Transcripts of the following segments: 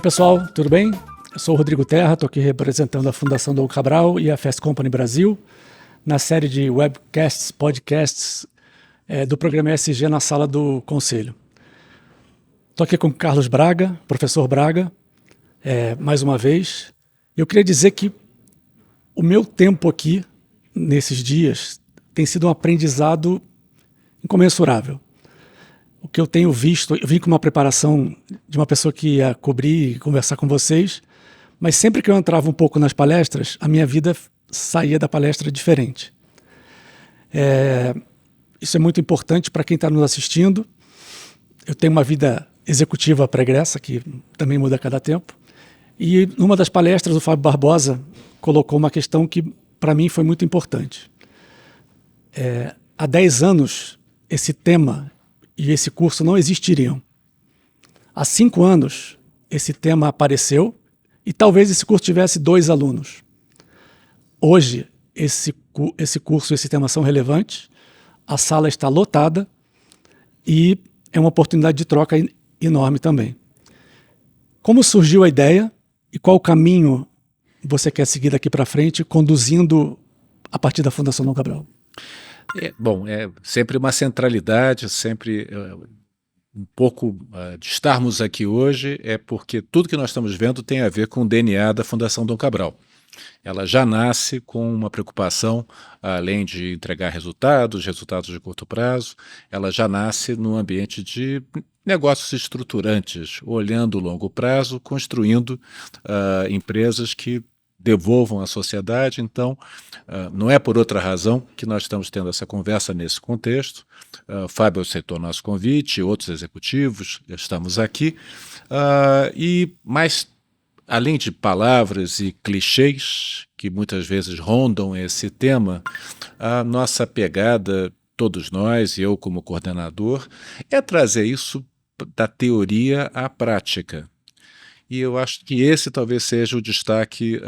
Pessoal, tudo bem? Eu sou o Rodrigo Terra, estou aqui representando a Fundação Dom Cabral e a Fast Company Brasil na série de webcasts, podcasts do programa ESG na Sala do Conselho. Estou aqui com o Carlos Braga, professor Braga, mais uma vez. Eu queria dizer que o meu tempo aqui, nesses dias, tem sido um aprendizado incomensurável. O que eu tenho visto, eu vim com uma preparação de uma pessoa que ia cobrir e conversar com vocês, mas sempre que eu entrava um pouco nas palestras, a minha vida saía da palestra diferente. Isso é muito importante para quem está nos assistindo. Eu tenho uma vida executiva pregressa, que também muda a cada tempo. E numa das palestras, o Fábio Barbosa colocou uma questão que, para mim, foi muito importante. Há 10 anos, esse tema e esse curso não existiriam. Há 5 anos, esse tema apareceu e talvez esse curso tivesse 2 alunos. Hoje, esse curso e esse tema são relevantes, a sala está lotada e é uma oportunidade de troca enorme também. Como surgiu a ideia e qual o caminho você quer seguir daqui para frente, conduzindo a partir da Fundação Dom Cabral? É sempre uma centralidade, sempre um pouco de estarmos aqui hoje é porque tudo que nós estamos vendo tem a ver com o DNA da Fundação Dom Cabral. Ela já nasce com uma preocupação, além de entregar resultados de curto prazo, ela já nasce num ambiente de negócios estruturantes, olhando o longo prazo, construindo empresas que devolvam à sociedade. Então, não é por outra razão que nós estamos tendo essa conversa nesse contexto. Fábio aceitou nosso convite, outros executivos, estamos aqui. Mas, além de palavras e clichês que muitas vezes rondam esse tema, a nossa pegada, todos nós, e eu como coordenador, é trazer isso da teoria à prática. E eu acho que esse talvez seja o destaque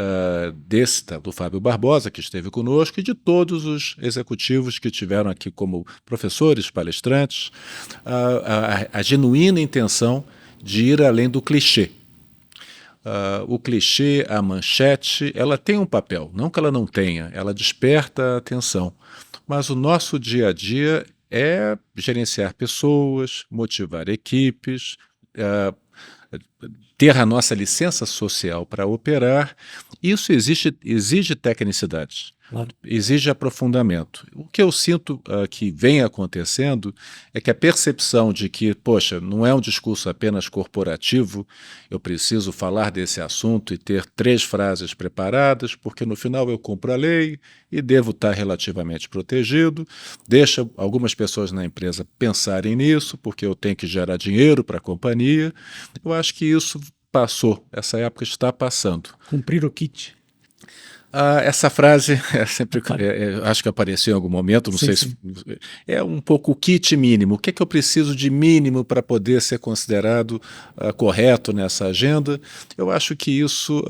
do Fábio Barbosa, que esteve conosco, e de todos os executivos que tiveram aqui como professores, palestrantes, a genuína intenção de ir além do clichê. O clichê, a manchete, ela tem um papel, não que ela não tenha, ela desperta a atenção. Mas o nosso dia a dia é gerenciar pessoas, motivar equipes, ter a nossa licença social para operar. Isso exige tecnicidade, claro. Exige aprofundamento. O que eu sinto que vem acontecendo é que a percepção de que, poxa, não é um discurso apenas corporativo, eu preciso falar desse assunto e ter 3 frases preparadas, porque no final eu cumpro a lei e devo estar relativamente protegido, deixa algumas pessoas na empresa pensarem nisso, porque eu tenho que gerar dinheiro para a companhia. Eu acho que isso passou, essa época está passando. Cumprir o kit. Essa frase acho que apareceu em algum momento, não sei se é um pouco o kit mínimo. O que é que eu preciso de mínimo para poder ser considerado correto nessa agenda? Eu acho que isso,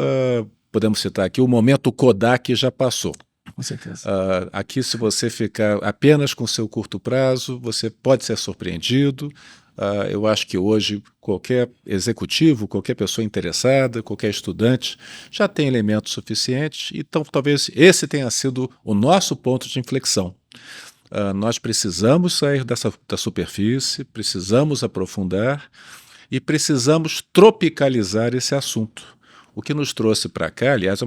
podemos citar aqui, o momento Kodak já passou. Com certeza. Aqui, se você ficar apenas com seu curto prazo, você pode ser surpreendido. Eu acho que hoje qualquer executivo, qualquer pessoa interessada, qualquer estudante já tem elementos suficientes, então talvez esse tenha sido o nosso ponto de inflexão. Nós precisamos sair da superfície, precisamos aprofundar e precisamos tropicalizar esse assunto. O que nos trouxe para cá, aliás,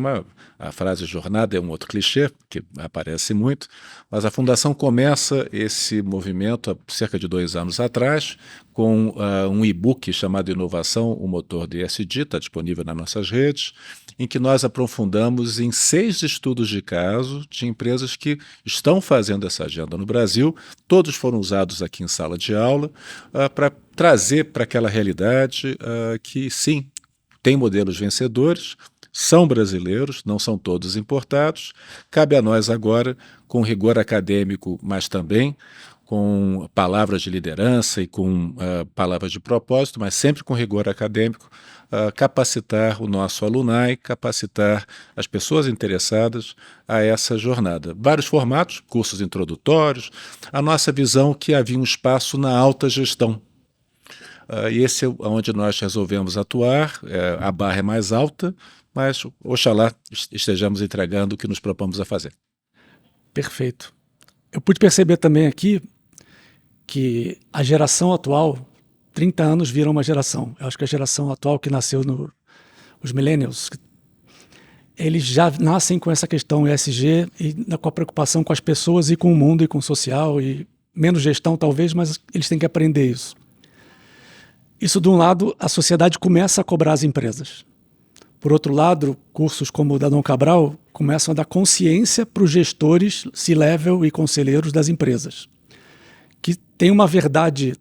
a frase jornada é um outro clichê, que aparece muito, mas a Fundação começa esse movimento há cerca de 2 anos atrás, com um e-book chamado Inovação, o Motor de ESG, está disponível nas nossas redes, em que nós aprofundamos em 6 estudos de caso de empresas que estão fazendo essa agenda no Brasil. Todos foram usados aqui em sala de aula para trazer para aquela realidade que, sim, tem modelos vencedores, são brasileiros, não são todos importados. Cabe a nós agora, com rigor acadêmico, mas também com palavras de liderança e com palavras de propósito, mas sempre com rigor acadêmico, capacitar o nosso alumni, capacitar as pessoas interessadas a essa jornada. Vários formatos, cursos introdutórios, a nossa visão que havia um espaço na alta gestão. E esse é onde nós resolvemos atuar. A barra é mais alta, mas oxalá estejamos entregando o que nos propomos a fazer. Perfeito. Eu pude perceber também aqui que a geração atual, 30 anos viram uma geração. Eu acho que a geração atual que nasceu os millennials, eles já nascem com essa questão ESG e com a preocupação com as pessoas e com o mundo e com o social, e menos gestão talvez, mas eles têm que aprender isso. Isso, de um lado, a sociedade começa a cobrar as empresas. Por outro lado, cursos como o da Dom Cabral começam a dar consciência para os gestores C-level e conselheiros das empresas, que tem uma verdade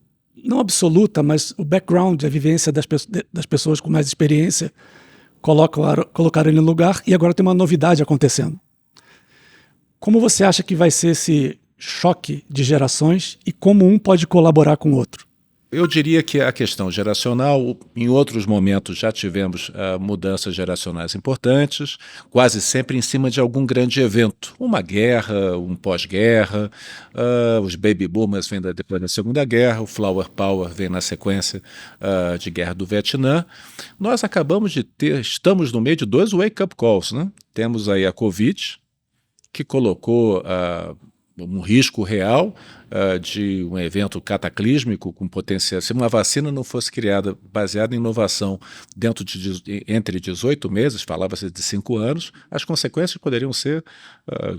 não absoluta, mas o background, a vivência das pessoas com mais experiência colocaram ele no lugar, e agora tem uma novidade acontecendo. Como você acha que vai ser esse choque de gerações e como um pode colaborar com o outro? Eu diria que a questão geracional, em outros momentos já tivemos mudanças geracionais importantes, quase sempre em cima de algum grande evento, uma guerra, um pós-guerra, os baby boomers vêm depois da Segunda Guerra, o Flower Power vem na sequência de Guerra do Vietnã. Nós acabamos de estamos no meio de 2 wake-up calls, né? Temos aí a Covid, que colocou um risco real de um evento cataclísmico com potencial. Se uma vacina não fosse criada baseada em inovação entre 18 meses, falava-se de 5 anos, as consequências poderiam ser,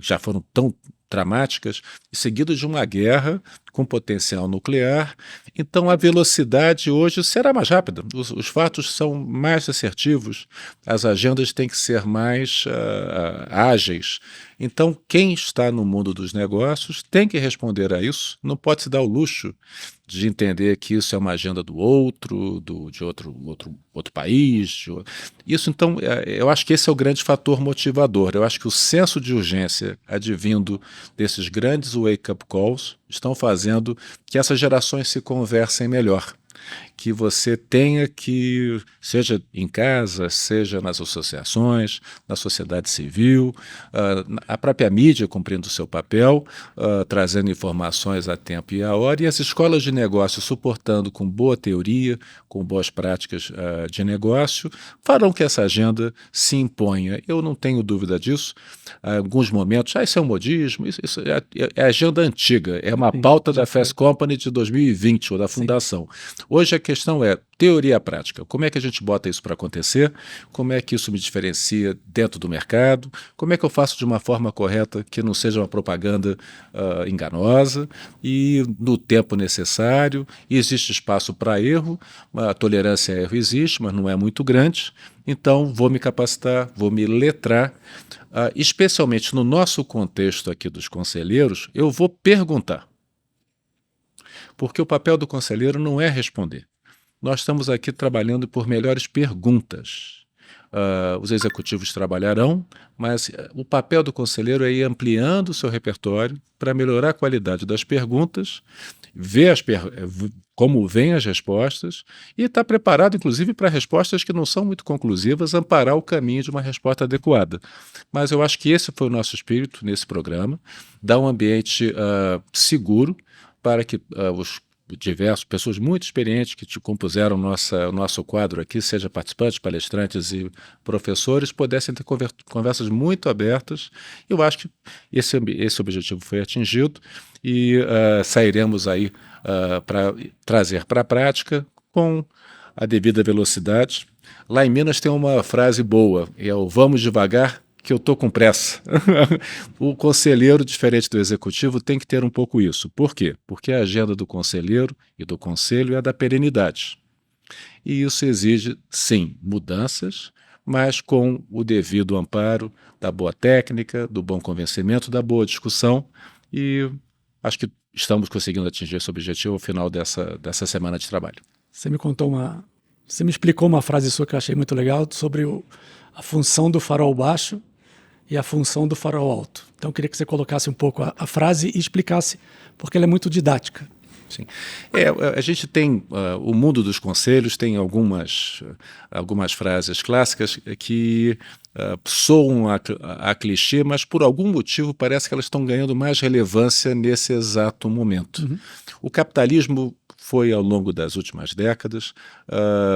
já foram tão dramáticas, seguidas de uma guerra com potencial nuclear. Então a velocidade hoje será mais rápida, os fatos são mais assertivos, as agendas têm que ser mais ágeis. Então quem está no mundo dos negócios tem que responder a isso, não pode se dar o luxo de entender que isso é uma agenda do outro, de outro país. Isso, então, eu acho que esse é o grande fator motivador. Eu acho que o senso de urgência advindo desses grandes wake-up calls estão fazendo que essas gerações se conversem melhor. Que você tenha que, seja em casa, seja nas associações, na sociedade civil, a própria mídia cumprindo o seu papel, trazendo informações a tempo e a hora, e as escolas de negócio suportando com boa teoria, com boas práticas de negócio, farão que essa agenda se imponha. Eu não tenho dúvida disso. Em alguns momentos, isso é um modismo, isso é agenda antiga, é uma pauta da Fast Company de 2020 ou da Fundação. Hoje a questão é teoria prática. Como é que a gente bota isso para acontecer? Como é que isso me diferencia dentro do mercado? Como é que eu faço de uma forma correta que não seja uma propaganda enganosa e no tempo necessário? E existe espaço para erro, a tolerância a erro existe, mas não é muito grande. Então vou me capacitar, vou me letrar, especialmente no nosso contexto aqui dos conselheiros, eu vou perguntar. Porque o papel do conselheiro não é responder. Nós estamos aqui trabalhando por melhores perguntas. Os executivos trabalharão, mas o papel do conselheiro é ir ampliando o seu repertório para melhorar a qualidade das perguntas, ver como vêm as respostas e estar preparado, inclusive, para respostas que não são muito conclusivas, amparar o caminho de uma resposta adequada. Mas eu acho que esse foi o nosso espírito nesse programa, dar um ambiente seguro para que os diversas pessoas muito experientes que te compuseram o nosso quadro aqui, seja participantes, palestrantes e professores, pudessem ter conversas muito abertas. Eu acho que esse objetivo foi atingido e sairemos aí para trazer para a prática com a devida velocidade. Lá em Minas tem uma frase boa, é o vamos devagar, que eu estou com pressa. O conselheiro, diferente do executivo, tem que ter um pouco isso. Por quê? Porque a agenda do conselheiro e do conselho é a da perenidade. E isso exige, sim, mudanças, mas com o devido amparo da boa técnica, do bom convencimento, da boa discussão. E acho que estamos conseguindo atingir esse objetivo ao final dessa semana de trabalho. Você me explicou uma frase sua que eu achei muito legal sobre a função do farol baixo e a função do farol alto. Então eu queria que você colocasse um pouco a frase e explicasse, porque ela é muito didática. Sim. A gente tem, o mundo dos conselhos tem algumas frases clássicas que soam a clichê, mas por algum motivo parece que elas estão ganhando mais relevância nesse exato momento. Uhum. O capitalismo foi, ao longo das últimas décadas,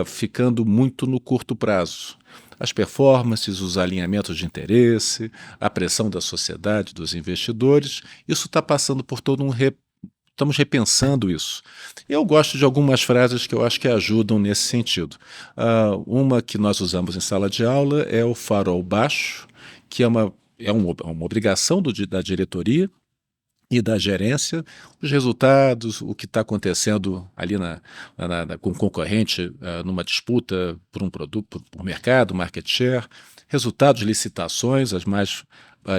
ficando muito no curto prazo. As performances, os alinhamentos de interesse, a pressão da sociedade, dos investidores, isso está passando por todo estamos repensando isso. Eu gosto de algumas frases que eu acho que ajudam nesse sentido. Uma que nós usamos em sala de aula é o farol baixo, que é uma obrigação da diretoria e da gerência, os resultados, o que está acontecendo ali com o concorrente numa disputa por um produto, por mercado, market share, resultados de licitações, as mais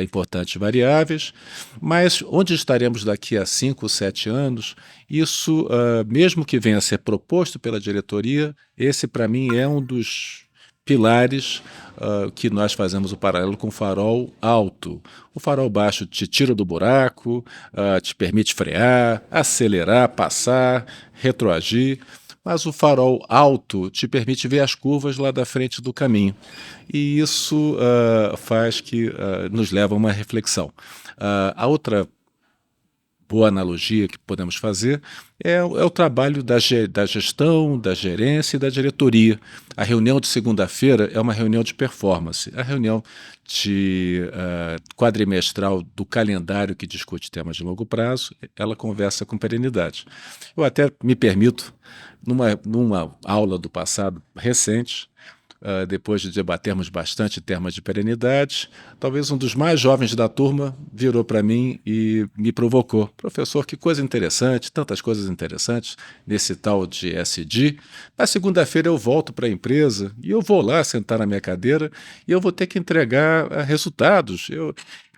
importantes variáveis, mas onde estaremos daqui a 5, 7 anos, isso, mesmo que venha a ser proposto pela diretoria, esse para mim é um dos pilares que nós fazemos o paralelo com o farol alto. O farol baixo te tira do buraco, te permite frear, acelerar, passar, retroagir, mas o farol alto te permite ver as curvas lá da frente do caminho. E isso faz que nos leva a uma reflexão. A outra boa analogia que podemos fazer é o trabalho da gestão, da gerência e da diretoria. A reunião de segunda-feira é uma reunião de performance. A reunião quadrimestral do calendário que discute temas de longo prazo, ela conversa com perenidade. Eu até me permito, numa aula do passado recente, depois de debatermos bastante temas de perenidade, talvez um dos mais jovens da turma virou para mim e me provocou. Professor, que coisa interessante, tantas coisas interessantes nesse tal de ESG. Na segunda-feira eu volto para a empresa e eu vou lá sentar na minha cadeira e eu vou ter que entregar resultados,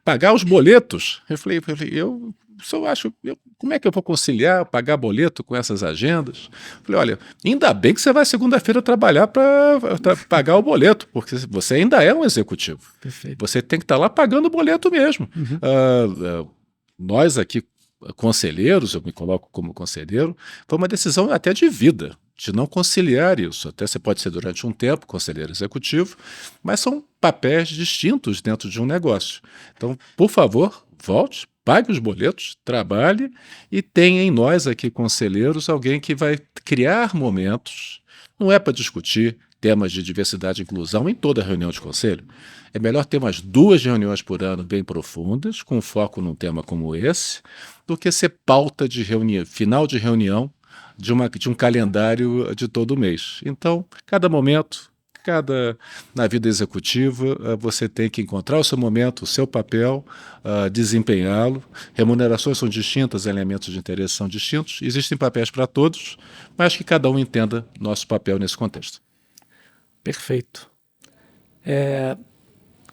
pagar os boletos. Eu falei, como é que eu vou conciliar, pagar boleto com essas agendas? Falei, olha, ainda bem que você vai segunda-feira trabalhar para pagar o boleto, porque você ainda é um executivo. Perfeito. Você tem que estar lá pagando o boleto mesmo. Nós aqui, conselheiros, eu me coloco como conselheiro, foi uma decisão até de vida, de não conciliar isso. Até você pode ser durante um tempo conselheiro executivo, mas são papéis distintos dentro de um negócio. Então, por favor, volte, pague os boletos, trabalhe e tenha em nós aqui, conselheiros, alguém que vai criar momentos. Não é para discutir temas de diversidade e inclusão em toda reunião de conselho. É melhor ter umas 2 reuniões por ano bem profundas, com foco num tema como esse, do que ser pauta de final de reunião de um calendário de todo mês. Então, cada momento, na vida executiva, você tem que encontrar o seu momento, o seu papel, desempenhá-lo. Remunerações são distintas, elementos de interesse são distintos, existem papéis para todos, mas que cada um entenda nosso papel nesse contexto. Perfeito.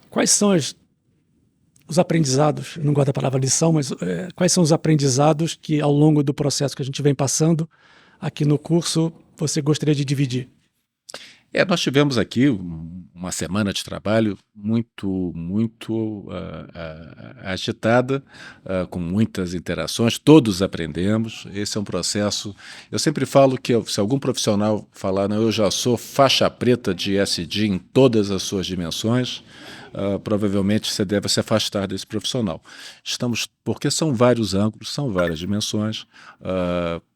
Quais são os aprendizados, não gosto da palavra lição, mas quais são os aprendizados que ao longo do processo que a gente vem passando aqui no curso você gostaria de dividir? Nós tivemos aqui uma semana de trabalho muito agitada, com muitas interações, todos aprendemos. Esse é um processo. Eu sempre falo que se algum profissional falar, não, eu já sou faixa preta de ESG em todas as suas dimensões, provavelmente você deve se afastar desse profissional. Porque são vários ângulos, são várias dimensões,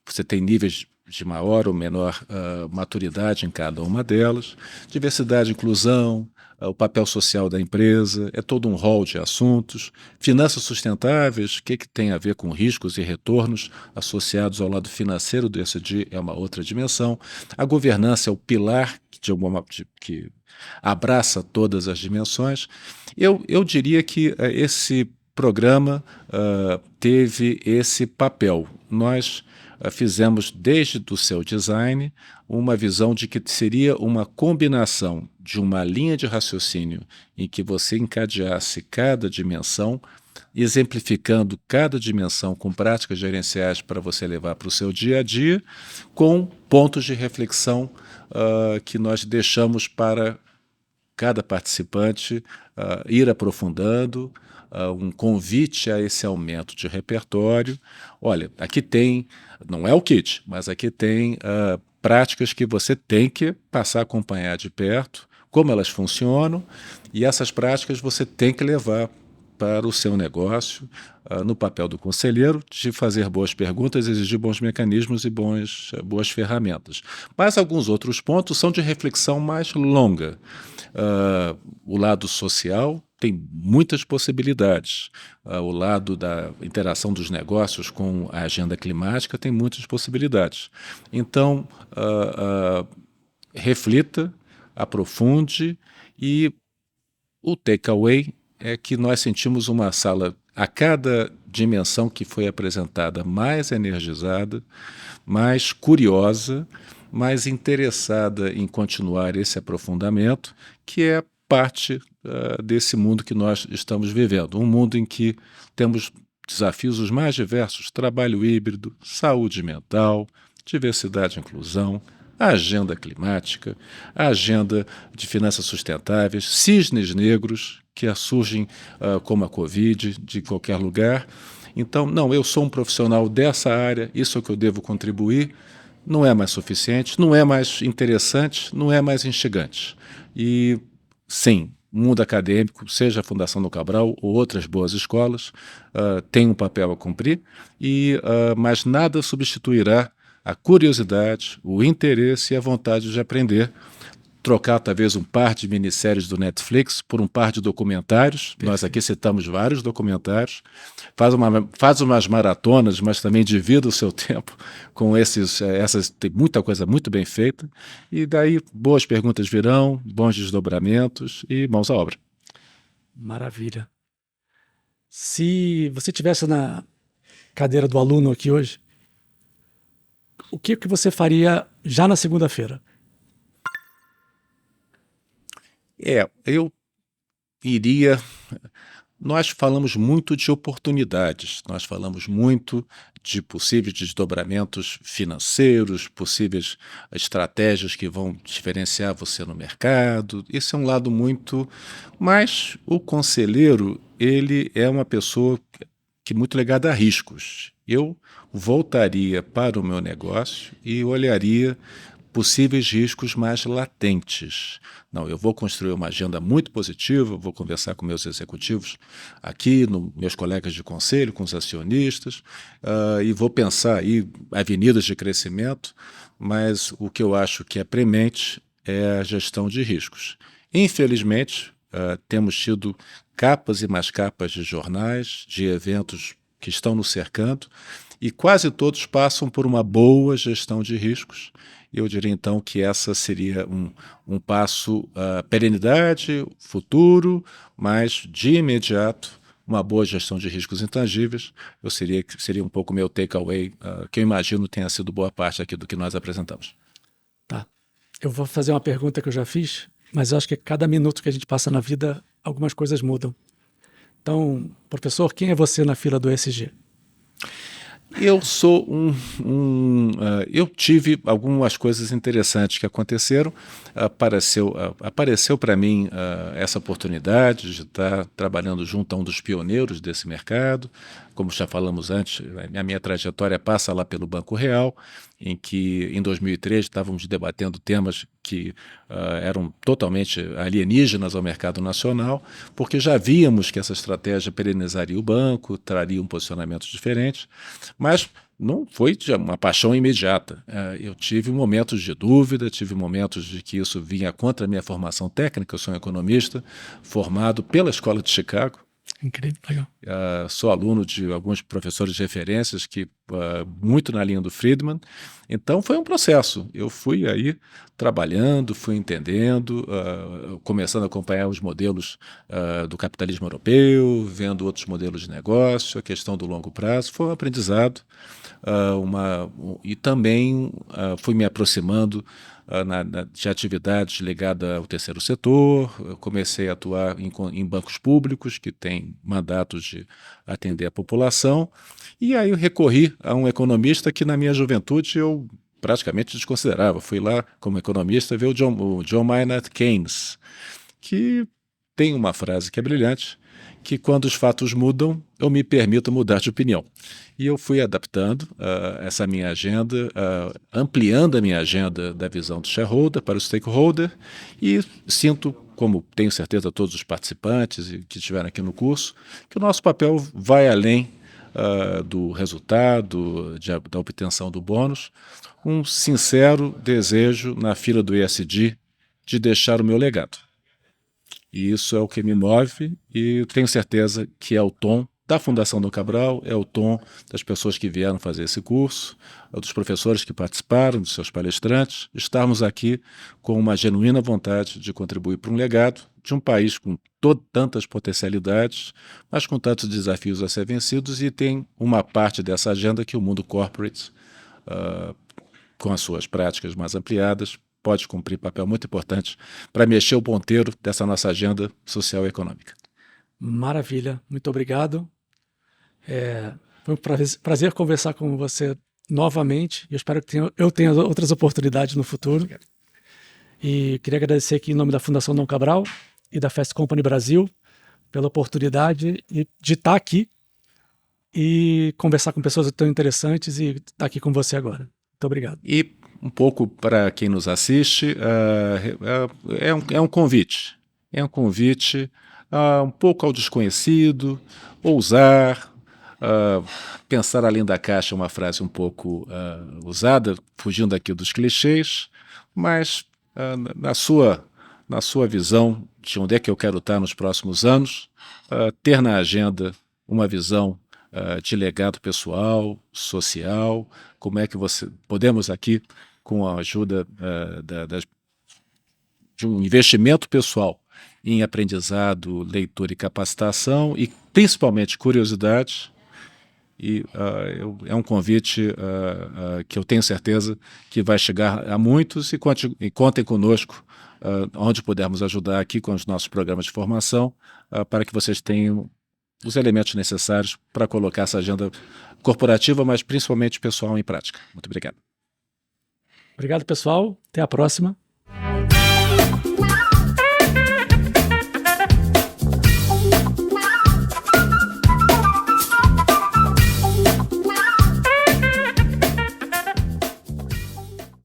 você tem níveis de maior ou menor maturidade em cada uma delas, diversidade e inclusão, o papel social da empresa, é todo um rol de assuntos, finanças sustentáveis, o que tem a ver com riscos e retornos associados ao lado financeiro do ESG é uma outra dimensão, a governança é o pilar que abraça todas as dimensões. Eu diria que esse programa teve esse papel. Nós fizemos, desde o seu design, uma visão de que seria uma combinação de uma linha de raciocínio em que você encadeasse cada dimensão, exemplificando cada dimensão com práticas gerenciais para você levar para o seu dia a dia, com pontos de reflexão que nós deixamos para cada participante ir aprofundando, um convite a esse aumento de repertório. Olha, aqui tem, não é o kit, mas aqui tem práticas que você tem que passar a acompanhar de perto, como elas funcionam, e essas práticas você tem que levar para o seu negócio, no papel do conselheiro, de fazer boas perguntas, exigir bons mecanismos e boas ferramentas. Mas alguns outros pontos são de reflexão mais longa. O lado social tem muitas possibilidades. O lado da interação dos negócios com a agenda climática tem muitas possibilidades. Então, reflita, aprofunde, e o takeaway é que nós sentimos uma sala, a cada dimensão que foi apresentada, mais energizada, mais curiosa, mais interessada em continuar esse aprofundamento, que é parte desse mundo que nós estamos vivendo. Um mundo em que temos desafios os mais diversos: trabalho híbrido, saúde mental, diversidade e inclusão, a agenda climática, a agenda de finanças sustentáveis, cisnes negros que surgem como a Covid de qualquer lugar. Então, não, eu sou um profissional dessa área, isso é o que eu devo contribuir. Não é mais suficiente, não é mais interessante, não é mais instigante. E, sim, o mundo acadêmico, seja a Fundação do Cabral ou outras boas escolas, tem um papel a cumprir, mas nada substituirá a curiosidade, o interesse e a vontade de aprender. Trocar talvez um par de minisséries do Netflix por um par de documentários. Perfeito. Nós aqui citamos vários documentários. Faz umas maratonas, mas também divida o seu tempo com essas. Tem muita coisa muito bem feita. E daí boas perguntas virão, bons desdobramentos e mãos à obra. Maravilha. Se você estivesse na cadeira do aluno aqui hoje, o que você faria já na segunda-feira? Eu iria. Nós falamos muito de oportunidades, nós falamos muito de possíveis desdobramentos financeiros, possíveis estratégias que vão diferenciar você no mercado. Esse é um lado muito. Mas o conselheiro, ele é uma pessoa que é muito ligada a riscos. Eu voltaria para o meu negócio e olharia possíveis riscos mais latentes. Não, eu vou construir uma agenda muito positiva, vou conversar com meus executivos aqui, meus colegas de conselho, com os acionistas, e vou pensar aí avenidas de crescimento, mas o que eu acho que é premente é a gestão de riscos. Infelizmente, temos tido capas e mais capas de jornais, de eventos que estão nos cercando, e quase todos passam por uma boa gestão de riscos. Eu diria, então, que essa seria um passo, perenidade, futuro, mas, de imediato, uma boa gestão de riscos intangíveis. Seria um pouco meu takeaway, que eu imagino tenha sido boa parte aqui do que nós apresentamos. Tá. Eu vou fazer uma pergunta que eu já fiz, mas eu acho que cada minuto que a gente passa na vida, algumas coisas mudam. Então, professor, quem é você na fila do ESG? Eu sou eu tive algumas coisas interessantes que aconteceram. Apareceu para mim essa oportunidade de estar trabalhando junto a um dos pioneiros desse mercado. Como já falamos antes, a minha trajetória passa lá pelo Banco Real, em que em 2003 estávamos debatendo temas que eram totalmente alienígenas ao mercado nacional, porque já víamos que essa estratégia perenizaria o banco, traria um posicionamento diferente, mas não foi uma paixão imediata. Eu tive momentos de dúvida, tive momentos de que isso vinha contra a minha formação técnica. Eu sou um economista formado pela Escola de Chicago. Incrível, legal. Sou aluno de alguns professores de referências que muito na linha do Friedman. Então foi um processo. Eu fui aí trabalhando, fui entendendo, começando a acompanhar os modelos do capitalismo europeu, vendo outros modelos de negócio, a questão do longo prazo. Foi um aprendizado. E também fui me aproximando de atividades ligadas ao terceiro setor. Eu comecei a atuar em bancos públicos que têm mandatos de atender a população, e aí eu recorri a um economista que na minha juventude eu praticamente desconsiderava. Fui lá como economista ver o John Maynard Keynes, que tem uma frase que é brilhante, que quando os fatos mudam, eu me permito mudar de opinião. E eu fui adaptando essa minha agenda, ampliando a minha agenda da visão do shareholder para o stakeholder, e sinto como tenho certeza todos os participantes e que estiveram aqui no curso, que o nosso papel vai além do resultado, da obtenção do bônus, um sincero desejo na fila do ESG de deixar o meu legado. E isso é o que me move e tenho certeza que é o tom da Fundação Dom Cabral, é o tom das pessoas que vieram fazer esse curso, dos professores que participaram, dos seus palestrantes, estarmos aqui com uma genuína vontade de contribuir para um legado de um país com tantas potencialidades, mas com tantos desafios a ser vencidos, e tem uma parte dessa agenda que o mundo corporate, com as suas práticas mais ampliadas, pode cumprir papel muito importante para mexer o ponteiro dessa nossa agenda social e econômica. Maravilha, muito obrigado. Foi um prazer conversar com você novamente, e eu espero que eu tenha outras oportunidades no futuro. Obrigado. E queria agradecer aqui em nome da Fundação Dom Cabral e da Fast Company Brasil pela oportunidade de estar aqui e conversar com pessoas tão interessantes e estar aqui com você agora. Muito obrigado. E um pouco para quem nos assiste, é um convite. É um convite um pouco ao desconhecido, ousar, pensar além da caixa, uma frase um pouco usada, fugindo aqui dos clichês, mas na sua visão de onde é que eu quero estar nos próximos anos, ter na agenda uma visão de legado pessoal, social, como é que podemos aqui, com a ajuda de um investimento pessoal em aprendizado, leitura e capacitação, e principalmente curiosidade, é um convite que eu tenho certeza que vai chegar a muitos, e contem conosco onde pudermos ajudar aqui com os nossos programas de formação, para que vocês tenham os elementos necessários para colocar essa agenda corporativa, mas principalmente pessoal, em prática. Muito obrigado. Obrigado, pessoal. Até a próxima.